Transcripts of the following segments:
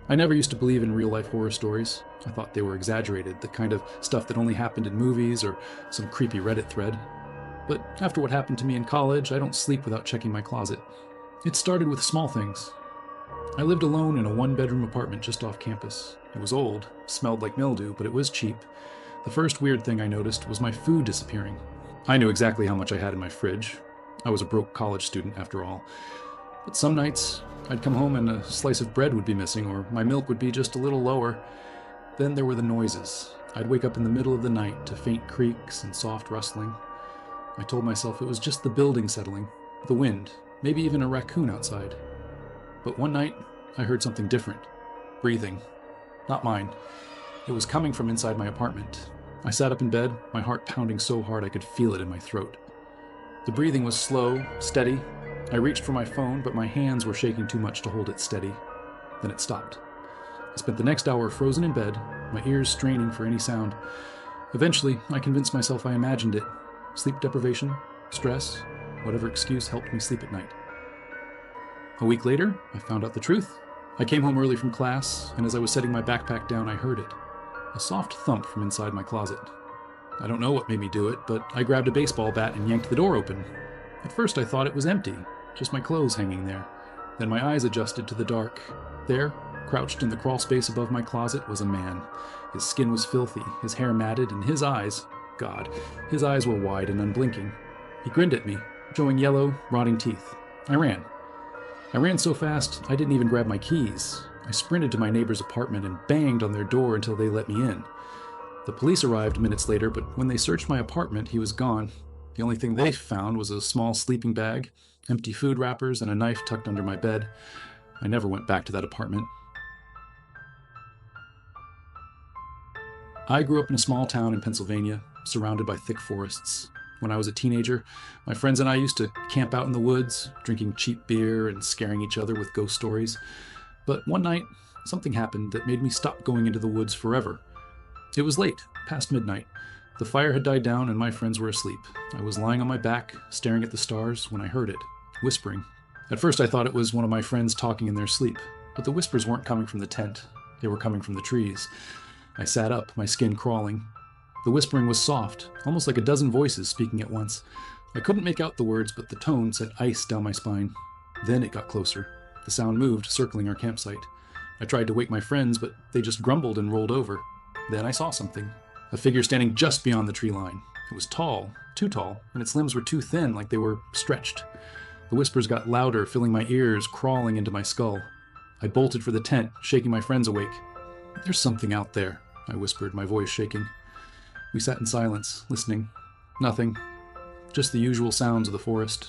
I never used to believe in real-life horror stories. I thought they were exaggerated, the kind of stuff that only happened in movies or some creepy Reddit thread. But after what happened to me in college, I don't sleep without checking my closet. It started with small things. I lived alone in a one-bedroom apartment just off campus. It was old, smelled like mildew, but it was cheap. The first weird thing I noticed was my food disappearing. I knew exactly how much I had in my fridge. I was a broke college student, after all. But some nights, I'd come home and a slice of bread would be missing, or my milk would be just a little lower. Then there were the noises. I'd wake up in the middle of the night to faint creaks and soft rustling. I told myself it was just the building settling, the wind, maybe even a raccoon outside. But one night, I heard something different. Breathing. Not mine. It was coming from inside my apartment. I sat up in bed, my heart pounding so hard I could feel it in my throat. The breathing was slow, steady. I reached for my phone, but my hands were shaking too much to hold it steady. Then it stopped. I spent the next hour frozen in bed, my ears straining for any sound. Eventually, I convinced myself I imagined it. Sleep deprivation, stress, whatever excuse helped me sleep at night. A week later, I found out the truth. I came home early from class, and as I was setting my backpack down, I heard it. A soft thump from inside my closet. I don't know what made me do it, but I grabbed a baseball bat and yanked the door open. At first I thought it was empty, just my clothes hanging there. Then my eyes adjusted to the dark. There, crouched in the crawl space above my closet, was a man. His skin was filthy, his hair matted, and his eyes, God, his eyes were wide and unblinking. He grinned at me, showing yellow, rotting teeth. I ran. I ran so fast, I didn't even grab my keys. I sprinted to my neighbor's apartment and banged on their door until they let me in. The police arrived minutes later, but when they searched my apartment, he was gone. The only thing they found was a small sleeping bag, empty food wrappers, and a knife tucked under my bed. I never went back to that apartment. I grew up in a small town in Pennsylvania, surrounded by thick forests. When I was a teenager, my friends and I used to camp out in the woods, drinking cheap beer and scaring each other with ghost stories. But one night, something happened that made me stop going into the woods forever. It was late, past midnight. The fire had died down and my friends were asleep. I was lying on my back, staring at the stars, when I heard it, whispering. At first I thought it was one of my friends talking in their sleep, but the whispers weren't coming from the tent. They were coming from the trees. I sat up, my skin crawling. The whispering was soft, almost like a dozen voices speaking at once. I couldn't make out the words, but the tone sent ice down my spine. Then it got closer. The sound moved, circling our campsite. I tried to wake my friends, but they just grumbled and rolled over. Then I saw something. A figure standing just beyond the tree line. It was tall, too tall, and its limbs were too thin, like they were stretched. The whispers got louder, filling my ears, crawling into my skull. I bolted for the tent, shaking my friends awake. "There's something out there," I whispered, my voice shaking. We sat in silence, listening. Nothing. Just the usual sounds of the forest.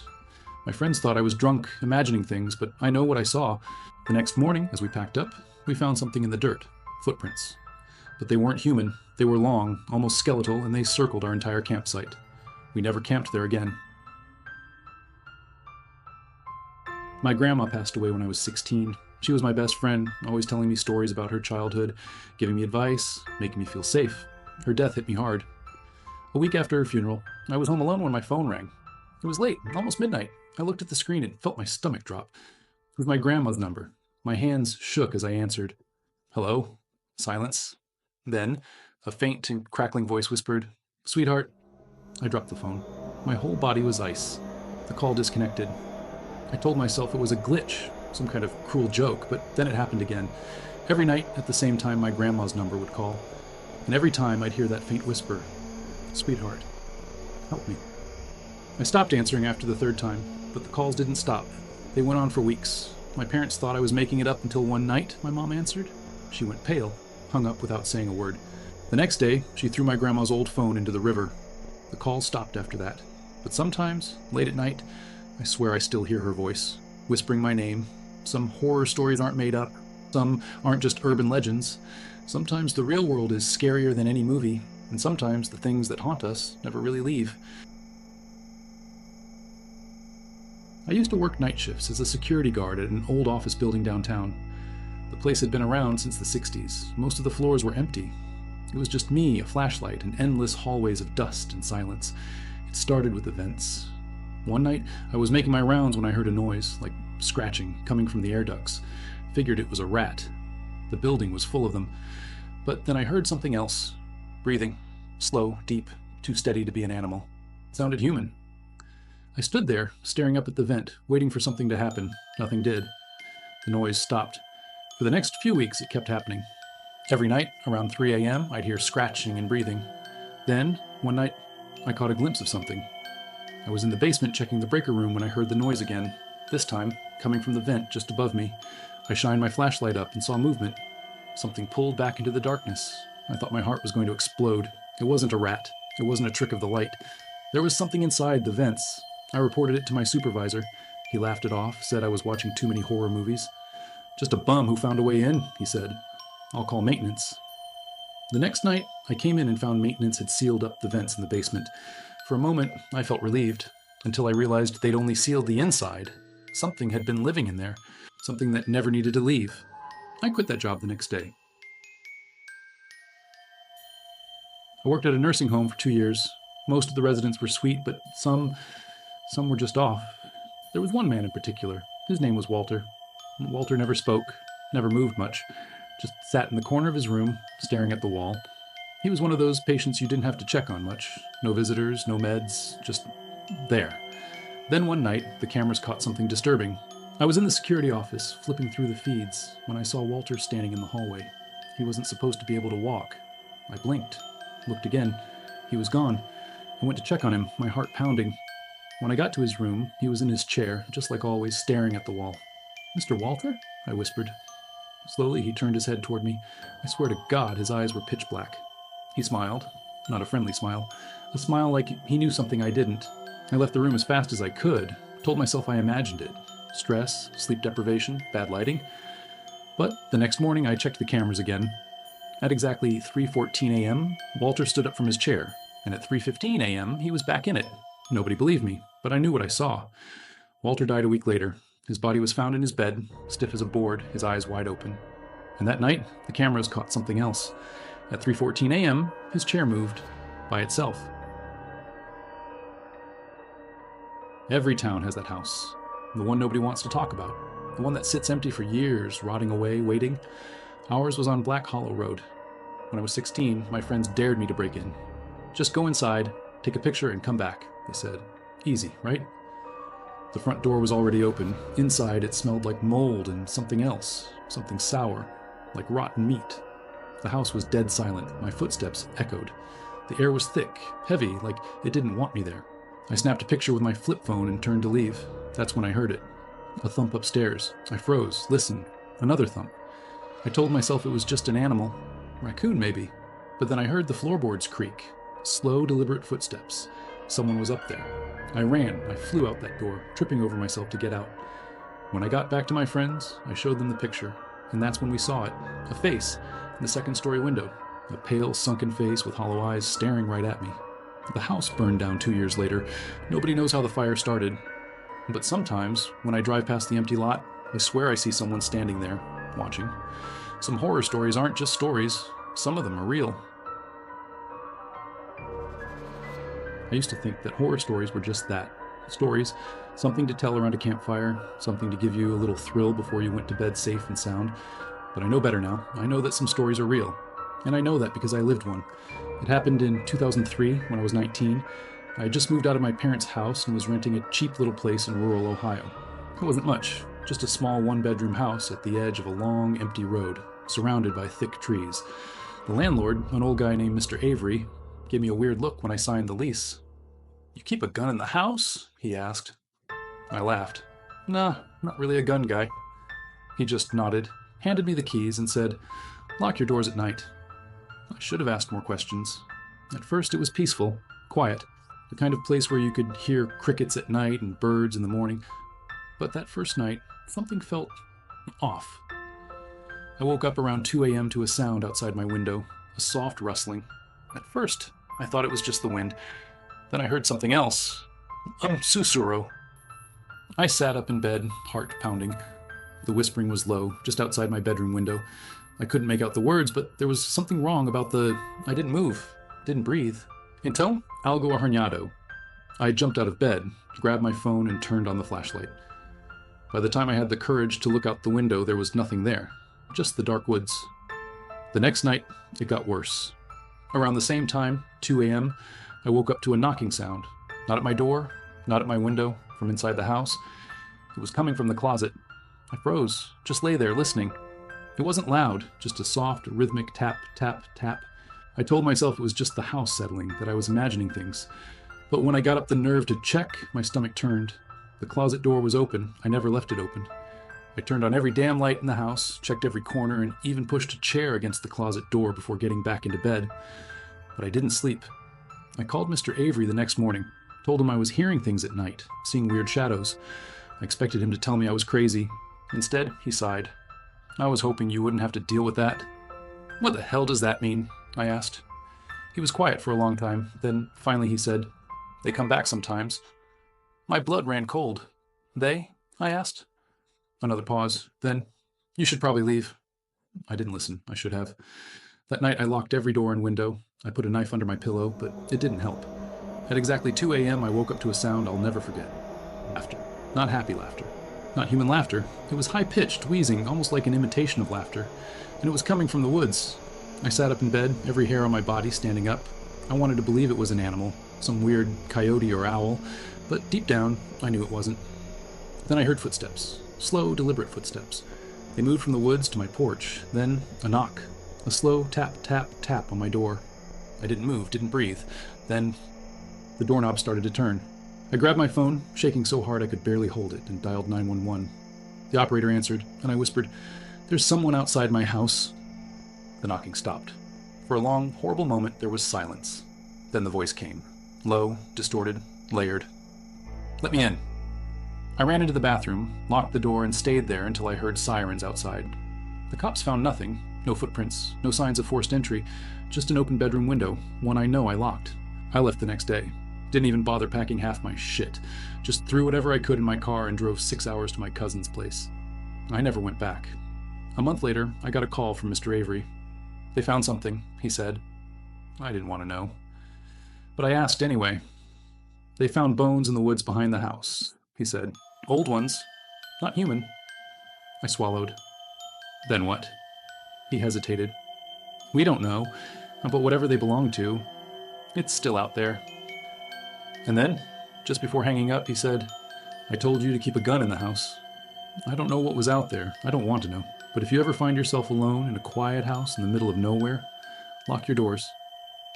My friends thought I was drunk, imagining things, but I know what I saw. The next morning, as we packed up, we found something in the dirt. Footprints. But they weren't human. They were long, almost skeletal, and they circled our entire campsite. We never camped there again. My grandma passed away when I was 16. She was my best friend, always telling me stories about her childhood, giving me advice, making me feel safe. Her death hit me hard. A week after her funeral, I was home alone when my phone rang. It was late, almost midnight. I looked at the screen and felt my stomach drop. It was my grandma's number. My hands shook as I answered. "Hello?" Silence. Then, a faint and crackling voice whispered, "Sweetheart." I dropped the phone. My whole body was ice. The call disconnected. I told myself it was a glitch, some kind of cruel joke, but then it happened again. Every night, at the same time, my grandma's number would call. And every time, I'd hear that faint whisper, "Sweetheart, help me." I stopped answering after the third time, but the calls didn't stop. They went on for weeks. My parents thought I was making it up until one night, my mom answered. She went pale, hung up without saying a word. The next day, she threw my grandma's old phone into the river. The calls stopped after that. But sometimes, late at night, I swear I still hear her voice, whispering my name. Some horror stories aren't made up. Some aren't just urban legends. Sometimes the real world is scarier than any movie, and sometimes the things that haunt us never really leave. I used to work night shifts as a security guard at an old office building downtown. The place had been around since the 60s. Most of the floors were empty. It was just me, a flashlight, and endless hallways of dust and silence. It started with events. One night, I was making my rounds when I heard a noise, like scratching, coming from the air ducts. Figured it was a rat. The building was full of them. But then I heard something else. Breathing. Slow, deep, too steady to be an animal. It sounded human. I stood there, staring up at the vent, waiting for something to happen. Nothing did. The noise stopped. For the next few weeks, it kept happening. Every night, around 3 a.m., I'd hear scratching and breathing. Then, one night, I caught a glimpse of something. I was in the basement checking the breaker room when I heard the noise again, this time coming from the vent just above me. I shined my flashlight up and saw movement. Something pulled back into the darkness. I thought my heart was going to explode. It wasn't a rat. It wasn't a trick of the light. There was something inside the vents. I reported it to my supervisor. He laughed it off, said I was watching too many horror movies. Just a bum who found a way in, he said. I'll call maintenance. The next night, I came in and found maintenance had sealed up the vents in the basement. For a moment, I felt relieved, until I realized they'd only sealed the inside. Something had been living in there, something that never needed to leave. I quit that job the next day. I worked at a nursing home for 2 years. Most of the residents were sweet, but some were just off. There was one man in particular. His name was Walter. Walter never spoke, never moved much, just sat in the corner of his room, staring at the wall. He was one of those patients you didn't have to check on much. No visitors, no meds, just there. Then one night, the cameras caught something disturbing. I was in the security office, flipping through the feeds, when I saw Walter standing in the hallway. He wasn't supposed to be able to walk. I blinked, looked again. He was gone. I went to check on him, my heart pounding. When I got to his room, he was in his chair, just like always, staring at the wall. "Mr. Walter?" I whispered. Slowly, he turned his head toward me. I swear to God, his eyes were pitch black. He smiled. Not a friendly smile. A smile like he knew something I didn't. I left the room as fast as I could. Told myself I imagined it. Stress, sleep deprivation, bad lighting. But the next morning, I checked the cameras again. At exactly 3:14 a.m., Walter stood up from his chair. And at 3:15 a.m., he was back in it. Nobody believed me, but I knew what I saw. Walter died a week later. His body was found in his bed, stiff as a board, his eyes wide open. And that night, the cameras caught something else. At 3:14 a.m., his chair moved by itself. Every town has that house. The one nobody wants to talk about. The one that sits empty for years, rotting away, waiting. Ours was on Black Hollow Road. When I was 16, my friends dared me to break in. "Just go inside, take a picture, and come back," they said. Easy, right? The front door was already open. Inside, it smelled like mold and something else, something sour, like rotten meat. The house was dead silent. My footsteps echoed. The air was thick, heavy, like it didn't want me there. I snapped a picture with my flip phone and turned to leave. That's when I heard it. A thump upstairs. I froze, listened. Another thump. I told myself it was just an animal. Raccoon, maybe. But then I heard the floorboards creak. Slow, deliberate footsteps. Someone was up there. I ran. I flew out that door, tripping over myself to get out. When I got back to my friends, I showed them the picture. And that's when we saw it. A face in the second-story window. A pale, sunken face with hollow eyes staring right at me. The house burned down 2 years later. Nobody knows how the fire started. But sometimes, when I drive past the empty lot, I swear I see someone standing there, watching. Some horror stories aren't just stories. Some of them are real. I used to think that horror stories were just that. Stories, something to tell around a campfire, something to give you a little thrill before you went to bed safe and sound. But I know better now. I know that some stories are real. And I know that because I lived one. It happened in 2003 when I was 19. I had just moved out of my parents' house and was renting a cheap little place in rural Ohio. It wasn't much, just a small one-bedroom house at the edge of a long, empty road, surrounded by thick trees. The landlord, an old guy named Mr. Avery, gave me a weird look when I signed the lease. "You keep a gun in the house?" he asked. I laughed. "Nah, not really a gun guy." He just nodded, handed me the keys, and said, "Lock your doors at night." I should have asked more questions. At first it was peaceful, quiet, the kind of place where you could hear crickets at night and birds in the morning. But that first night, something felt off. I woke up around 2 a.m. to a sound outside my window, a soft rustling. At first, I thought it was just the wind. Then I heard something else. Susuro. I sat up in bed, heart pounding. The whispering was low, just outside my bedroom window. I couldn't make out the words, but there was something wrong about I didn't move, didn't breathe. Então, algo arranhado. I jumped out of bed, grabbed my phone, and turned on the flashlight. By the time I had the courage to look out the window, there was nothing there. just the dark woods. The next night, it got worse. Around the same time, 2 a.m., I woke up to a knocking sound. Not at my door, not at my window, from inside the house. It was coming from the closet. I froze, just lay there listening. It wasn't loud, just a soft, rhythmic tap, tap, tap. I told myself it was just the house settling, that I was imagining things. But when I got up the nerve to check, my stomach turned. The closet door was open. I never left it open. I turned on every damn light in the house, checked every corner, and even pushed a chair against the closet door before getting back into bed. But I didn't sleep. I called Mr. Avery the next morning, told him I was hearing things at night, seeing weird shadows. I expected him to tell me I was crazy. Instead, he sighed. I was hoping you wouldn't have to deal with that. What the hell does that mean? I asked. He was quiet for a long time. Then, finally, he said, They come back sometimes. My blood ran cold. They? I asked. Another pause. Then, You should probably leave. I didn't listen. I should have. That night, I locked every door and window. I put a knife under my pillow, but it didn't help. At exactly 2 a.m., I woke up to a sound I'll never forget. Laughter. Not happy laughter. Not human laughter. It was high-pitched, wheezing, almost like an imitation of laughter. And it was coming from the woods. I sat up in bed, every hair on my body standing up. I wanted to believe it was an animal, some weird coyote or owl, but deep down, I knew it wasn't. Then I heard footsteps. Slow, deliberate footsteps. They moved from the woods to my porch. Then, a knock. A slow tap, tap, tap on my door. I didn't move, didn't breathe. Then, the doorknob started to turn. I grabbed my phone, shaking so hard I could barely hold it, and dialed 911. The operator answered, and I whispered, There's someone outside my house. The knocking stopped. For a long, horrible moment, there was silence. Then the voice came. Low, distorted, layered. Let me in. I ran into the bathroom, locked the door, and stayed there until I heard sirens outside. The cops found nothing. No footprints, no signs of forced entry, just an open bedroom window, one I know I locked. I left the next day. Didn't even bother packing half my shit. Just threw whatever I could in my car and drove 6 hours to my cousin's place. I never went back. A month later, I got a call from Mr. Avery. They found something, he said. I didn't want to know. But I asked anyway. They found bones in the woods behind the house, he said. Old ones. Not human. I swallowed. Then what? He hesitated. We don't know, but whatever they belong to, it's still out there. And then, just before hanging up, he said, I told you to keep a gun in the house. I don't know what was out there. I don't want to know. But if you ever find yourself alone in a quiet house in the middle of nowhere, lock your doors.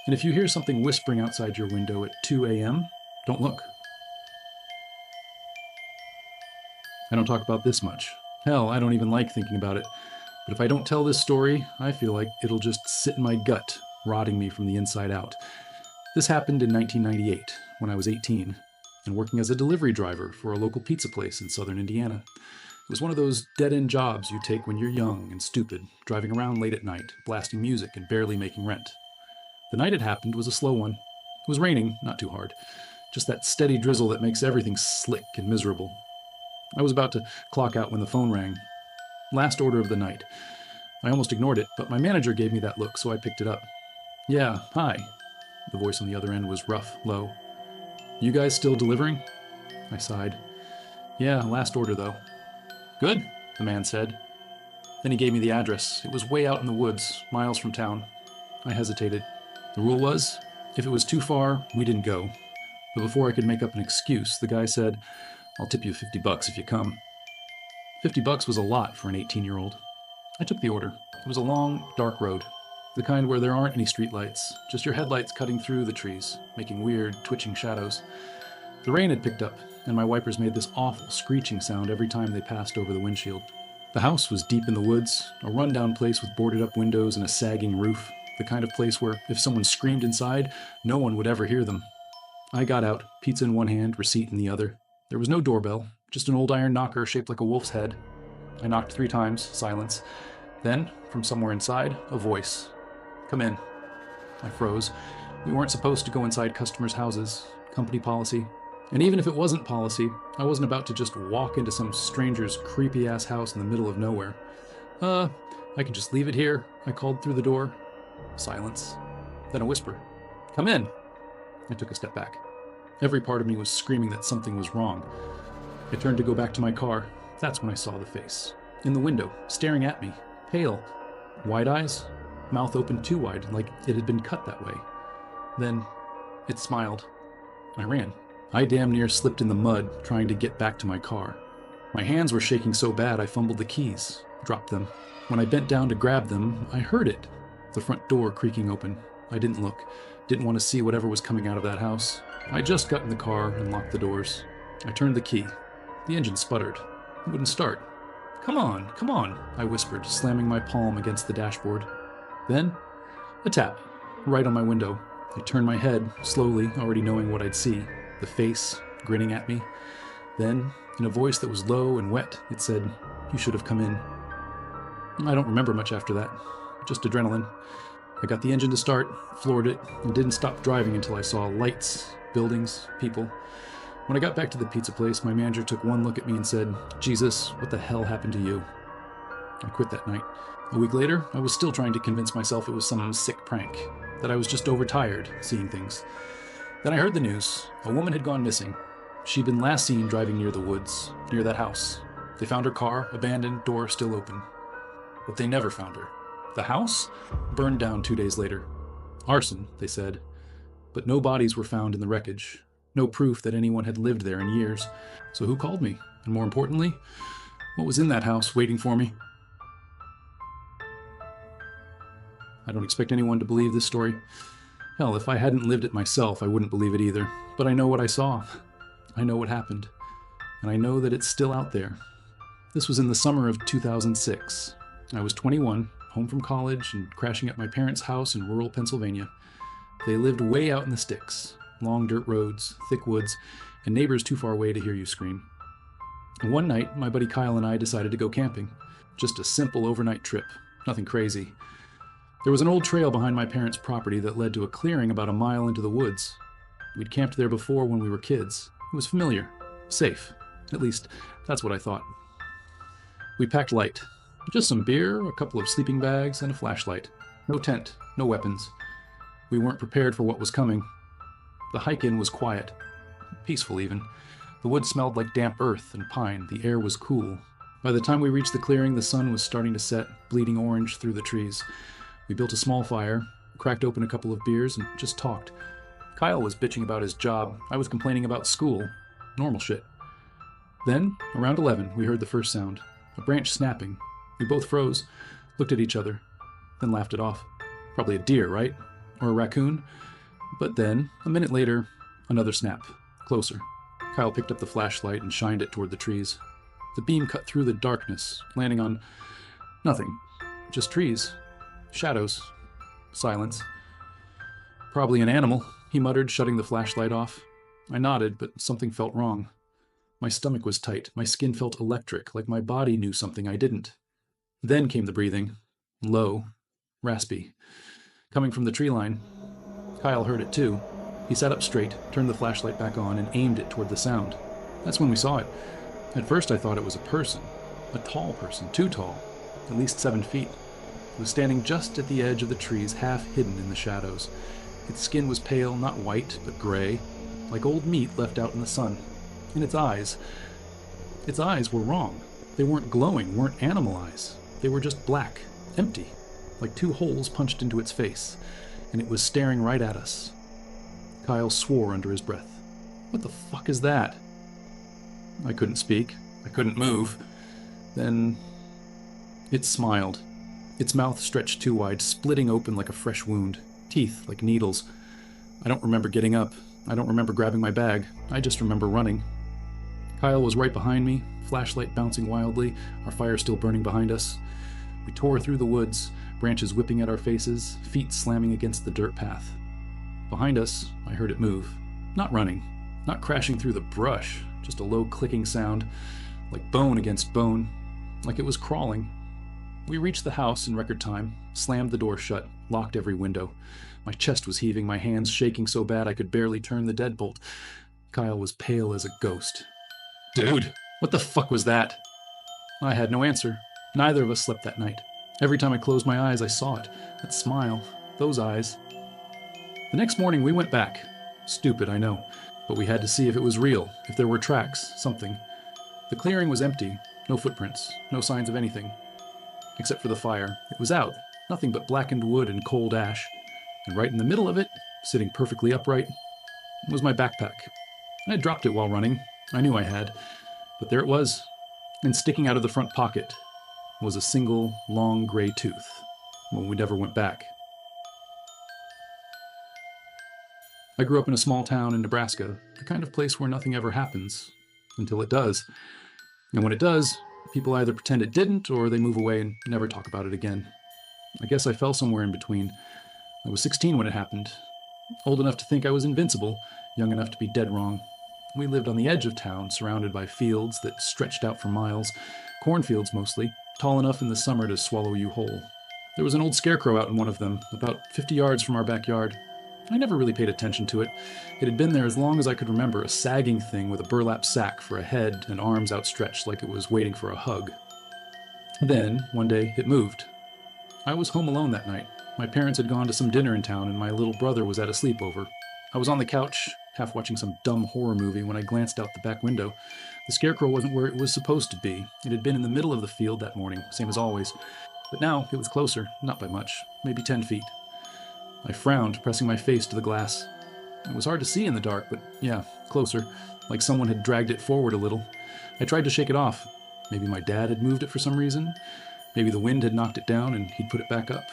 And if you hear something whispering outside your window at 2 a.m., don't look. I don't talk about this much. Hell, I don't even like thinking about it. But if I don't tell this story, I feel like it'll just sit in my gut, rotting me from the inside out. This happened in 1998, when I was 18, and working as a delivery driver for a local pizza place in southern Indiana. It was one of those dead-end jobs you take when you're young and stupid, driving around late at night, blasting music and barely making rent. The night it happened was a slow one. It was raining, not too hard. Just that steady drizzle that makes everything slick and miserable. I was about to clock out when the phone rang. Last order of the night. I almost ignored it, but my manager gave me that look, so I picked it up. Yeah, hi. The voice on the other end was rough, low. You guys still delivering? I sighed. Yeah, last order though. Good, the man said. Then he gave me the address. It was way out in the woods, miles from town. I hesitated. The rule was, if it was too far, we didn't go. But before I could make up an excuse, the guy said, I'll tip you $50 if you come. $50 was a lot for an 18-year-old. I took the order. It was a long, dark road. The kind where there aren't any streetlights, just your headlights cutting through the trees, making weird, twitching shadows. The rain had picked up, and my wipers made this awful screeching sound every time they passed over the windshield. The house was deep in the woods, a rundown place with boarded-up windows and a sagging roof, the kind of place where, if someone screamed inside, no one would ever hear them. I got out, pizza in one hand, receipt in the other. There was no doorbell, just an old iron knocker shaped like a wolf's head. I knocked 3 times, silence. Then, from somewhere inside, a voice. Come in. I froze. We weren't supposed to go inside customers' houses. Company policy. And even if it wasn't policy, I wasn't about to just walk into some stranger's creepy-ass house in the middle of nowhere. I can just leave it here, I called through the door. Silence. Then a whisper. Come in. I took a step back. Every part of me was screaming that something was wrong. I turned to go back to my car. That's when I saw the face. In the window, staring at me. pale, wide eyes, mouth open too wide, like it had been cut that way. Then it smiled. I ran. I damn near slipped in the mud trying to get back to my car. My hands were shaking so bad I fumbled the keys, dropped them. When I bent down to grab them, I heard it. The front door creaking open. I didn't look. Didn't want to see whatever was coming out of that house. I just got in the car and locked the doors. I turned the key. The engine sputtered. It wouldn't start. Come on, I whispered, slamming my palm against the dashboard. Then, a tap, right on my window. I turned my head, slowly, already knowing what I'd see. The face, grinning at me. Then, in a voice that was low and wet, it said, "You should have come in." I don't remember much after that. Just adrenaline. I got the engine to start, floored it, and didn't stop driving until I saw lights, buildings, people. When I got back to the pizza place, my manager took one look at me and said, "Jesus, what the hell happened to you?" I quit that night. A week later, I was still trying to convince myself it was some sick prank, that I was just overtired, seeing things. Then I heard the news. A woman had gone missing. She'd been last seen driving near the woods, near that house. They found her car, abandoned, door still open. But they never found her. The house burned down 2 days later. Arson, they said. But no bodies were found in the wreckage. No proof that anyone had lived there in years. So who called me? And more importantly, what was in that house waiting for me? I don't expect anyone to believe this story. Hell, if I hadn't lived it myself, I wouldn't believe it either. But I know what I saw. I know what happened. And I know that it's still out there. This was in the summer of 2006. I was 21, home from college, and crashing at my parents' house in rural Pennsylvania. They lived way out in the sticks. Long dirt roads, thick woods, and neighbors too far away to hear you scream. And one night, my buddy Kyle and I decided to go camping. Just a simple overnight trip. Nothing crazy. There was an old trail behind my parents' property that led to a clearing about a mile into the woods. We'd camped there before when we were kids. It was familiar. Safe. At least, that's what I thought. We packed light. Just some beer, a couple of sleeping bags, and a flashlight. No tent, no weapons. We weren't prepared for what was coming. The hike-in was quiet. Peaceful, even. The woods smelled like damp earth and pine. The air was cool. By the time we reached the clearing, the sun was starting to set, bleeding orange through the trees. We built a small fire, cracked open a couple of beers, and just talked. Kyle was bitching about his job. I was complaining about school. Normal shit. Then, around 11, we heard the first sound. A branch snapping. We both froze, looked at each other, then laughed it off. Probably a deer, right? Or a raccoon? But then, a minute later, another snap. Closer. Kyle picked up the flashlight and shined it toward the trees. The beam cut through the darkness, landing on nothing. Just trees. Shadows. Silence. "Probably an animal," he muttered, shutting the flashlight off. I nodded, but something felt wrong. My stomach was tight. My skin felt electric, like my body knew something I didn't. Then came the breathing. Low. Raspy. Coming from the tree line. Kyle heard it too. He sat up straight, turned the flashlight back on, and aimed it toward the sound. That's when we saw it. At first I thought it was a person. A tall person. Too tall. At least 7 feet. It was standing just at the edge of the trees, half hidden in the shadows. Its skin was pale, not white, but gray, like old meat left out in the sun. And its eyes were wrong. They weren't glowing, weren't animal eyes. They were just black, empty, like 2 holes punched into its face, and it was staring right at us. Kyle swore under his breath. "What the fuck is that?" I couldn't speak. I couldn't move. Then it smiled. Its mouth stretched too wide, splitting open like a fresh wound. Teeth like needles. I don't remember getting up. I don't remember grabbing my bag. I just remember running. Kyle was right behind me, flashlight bouncing wildly, our fire still burning behind us. We tore through the woods, branches whipping at our faces, feet slamming against the dirt path. Behind us, I heard it move. Not running, not crashing through the brush, just a low clicking sound, like bone against bone, like it was crawling. We reached the house in record time, slammed the door shut, locked every window. My chest was heaving, my hands shaking so bad I could barely turn the deadbolt. Kyle was pale as a ghost. "Dude, what the fuck was that?" I had no answer. Neither of us slept that night. Every time I closed my eyes, I saw it. That smile. Those eyes. The next morning, we went back. Stupid, I know. But we had to see if it was real, if there were tracks, something. The clearing was empty. No footprints. No signs of anything. except for the fire. It was out, nothing but blackened wood and cold ash. And right in the middle of it, sitting perfectly upright, was my backpack. I had dropped it while running. I knew I had. But there it was. And sticking out of the front pocket was a single, long gray tooth. Well, we never went back. I grew up in a small town in Nebraska, the kind of place where nothing ever happens. Until it does. And when it does, people either pretend it didn't or they move away and never talk about it again. I guess I fell somewhere in between. I was 16 when it happened. Old enough to think I was invincible, young enough to be dead wrong. We lived on the edge of town, surrounded by fields that stretched out for miles, cornfields mostly, tall enough in the summer to swallow you whole. There was an old scarecrow out in one of them, about 50 yards from our backyard. I never really paid attention to it. It had been there as long as I could remember, a sagging thing with a burlap sack for a head and arms outstretched like it was waiting for a hug. Then, one day, it moved. I was home alone that night. My parents had gone to some dinner in town and my little brother was at a sleepover. I was on the couch, half watching some dumb horror movie when I glanced out the back window. The scarecrow wasn't where it was supposed to be. It had been in the middle of the field that morning, same as always. But now it was closer, not by much, maybe 10 feet. I frowned, pressing my face to the glass. It was hard to see in the dark, but yeah, closer, like someone had dragged it forward a little. I tried to shake it off. Maybe my dad had moved it for some reason. Maybe the wind had knocked it down and he'd put it back up.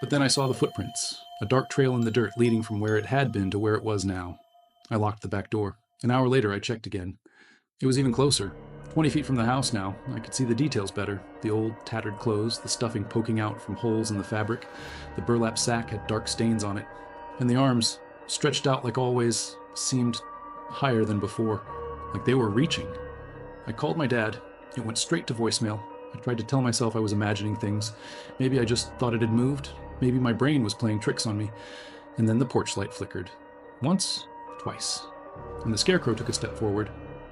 But then I saw the footprints, a dark trail in the dirt leading from where it had been to where it was now. I locked the back door. An hour later, I checked again. It was even closer. 20 feet from the house now. I could see the details better. The old, tattered clothes, the stuffing poking out from holes in the fabric. The burlap sack had dark stains on it. And the arms, stretched out like always, seemed higher than before, like they were reaching. I called my dad. It went straight to voicemail. I tried to tell myself I was imagining things. Maybe I just thought it had moved. Maybe my brain was playing tricks on me. And then the porch light flickered. Once, twice. And the scarecrow took a step forward.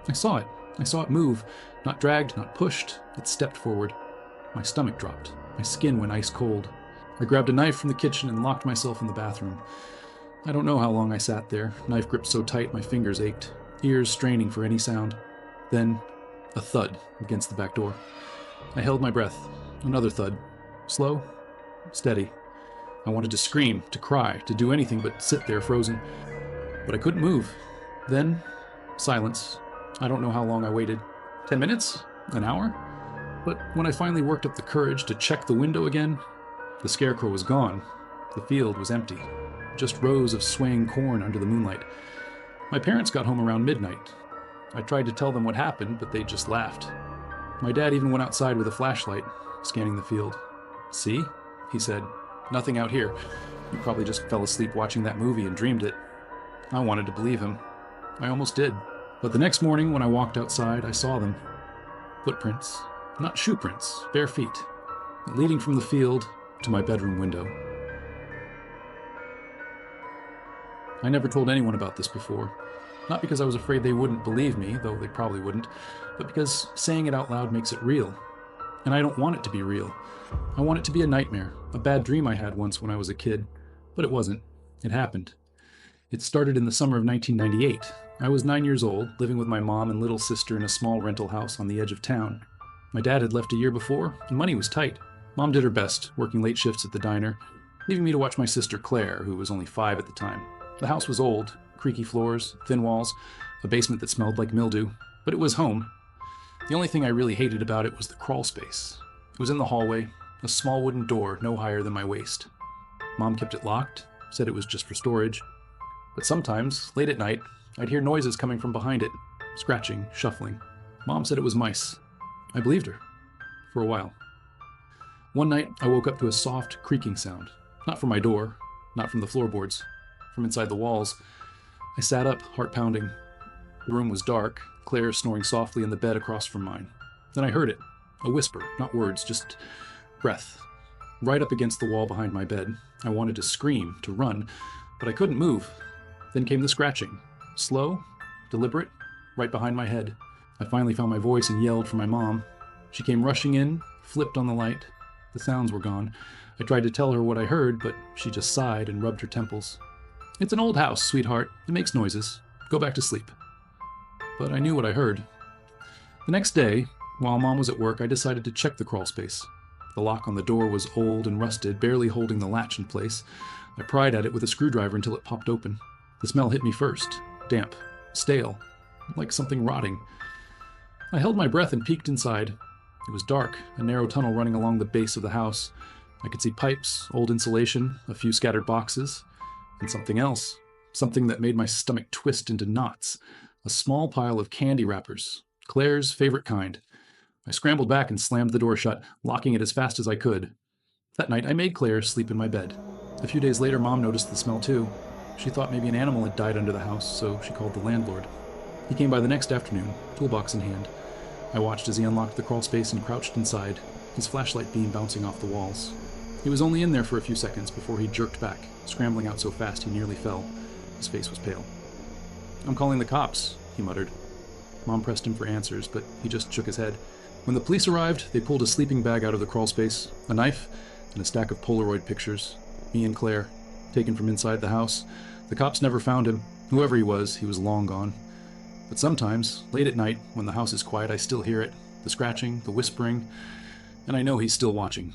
I saw it. I saw it move. Not dragged, not pushed. It stepped forward. My stomach dropped. My skin went ice cold. I grabbed a knife from the kitchen and locked myself in the bathroom. I don't know how long I sat there, knife gripped so tight my fingers ached, ears straining for any sound. Then, a thud against the back door. I held my breath. Another thud. Slow, steady. I wanted to scream, to cry, to do anything but sit there frozen. But I couldn't move. Then, silence. I don't know how long I waited. 10 minutes? An hour? But when I finally worked up the courage to check the window again, the scarecrow was gone. The field was empty. Just rows of swaying corn under the moonlight. My parents got home around midnight. I tried to tell them what happened, but they just laughed. My dad even went outside with a flashlight, scanning the field. "See?" he said. "Nothing out here. You probably just fell asleep watching that movie and dreamed it." I wanted to believe him. I almost did. But the next morning when I walked outside, I saw them. Footprints. Not shoe prints, bare feet. Leading from the field to my bedroom window. I never told anyone about this before. Not because I was afraid they wouldn't believe me, though they probably wouldn't, but because saying it out loud makes it real. And I don't want it to be real. I want it to be a nightmare, a bad dream I had once when I was a kid. But it wasn't. It happened. It started in the summer of 1998. I was 9 years old, living with my mom and little sister in a small rental house on the edge of town. My dad had left a year before, and money was tight. Mom did her best, working late shifts at the diner, leaving me to watch my sister Claire, who was only 5 at the time. The house was old, creaky floors, thin walls, a basement that smelled like mildew, but it was home. The only thing I really hated about it was the crawl space. It was in the hallway, a small wooden door no higher than my waist. Mom kept it locked, said it was just for storage. But sometimes, late at night, I'd hear noises coming from behind it, scratching, shuffling. Mom said it was mice. I believed her. For a while. One night, I woke up to a soft, creaking sound. Not from my door, not from the floorboards, from inside the walls. I sat up, heart pounding. The room was dark, Claire snoring softly in the bed across from mine. Then I heard it. A whisper, not words, just breath. Right up against the wall behind my bed. I wanted to scream, to run, but I couldn't move. Then came the scratching. Slow, deliberate, right behind my head. I finally found my voice and yelled for my mom. She came rushing in, flipped on the light. The sounds were gone. I tried to tell her what I heard, but she just sighed and rubbed her temples. "It's an old house, sweetheart. It makes noises. Go back to sleep." But I knew what I heard. The next day, while Mom was at work, I decided to check the crawl space. The lock on the door was old and rusted, barely holding the latch in place. I pried at it with a screwdriver until it popped open. The smell hit me first. Damp. Stale. Like something rotting. I held my breath and peeked inside. It was dark, a narrow tunnel running along the base of the house. I could see pipes, old insulation, a few scattered boxes, and something else. Something that made my stomach twist into knots. A small pile of candy wrappers. Claire's favorite kind. I scrambled back and slammed the door shut, locking it as fast as I could. That night, I made Claire sleep in my bed. A few days later, Mom noticed the smell too. She thought maybe an animal had died under the house, so she called the landlord. He came by the next afternoon, toolbox in hand. I watched as he unlocked the crawl space and crouched inside, his flashlight beam bouncing off the walls. He was only in there for a few seconds before he jerked back, scrambling out so fast he nearly fell. His face was pale. "I'm calling the cops," he muttered. Mom pressed him for answers, but he just shook his head. When the police arrived, they pulled a sleeping bag out of the crawl space, a knife, and a stack of Polaroid pictures. Me and Claire, taken from inside the house. The cops never found him. Whoever he was long gone. But sometimes, late at night, when the house is quiet, I still hear it. The scratching, the whispering, and I know he's still watching.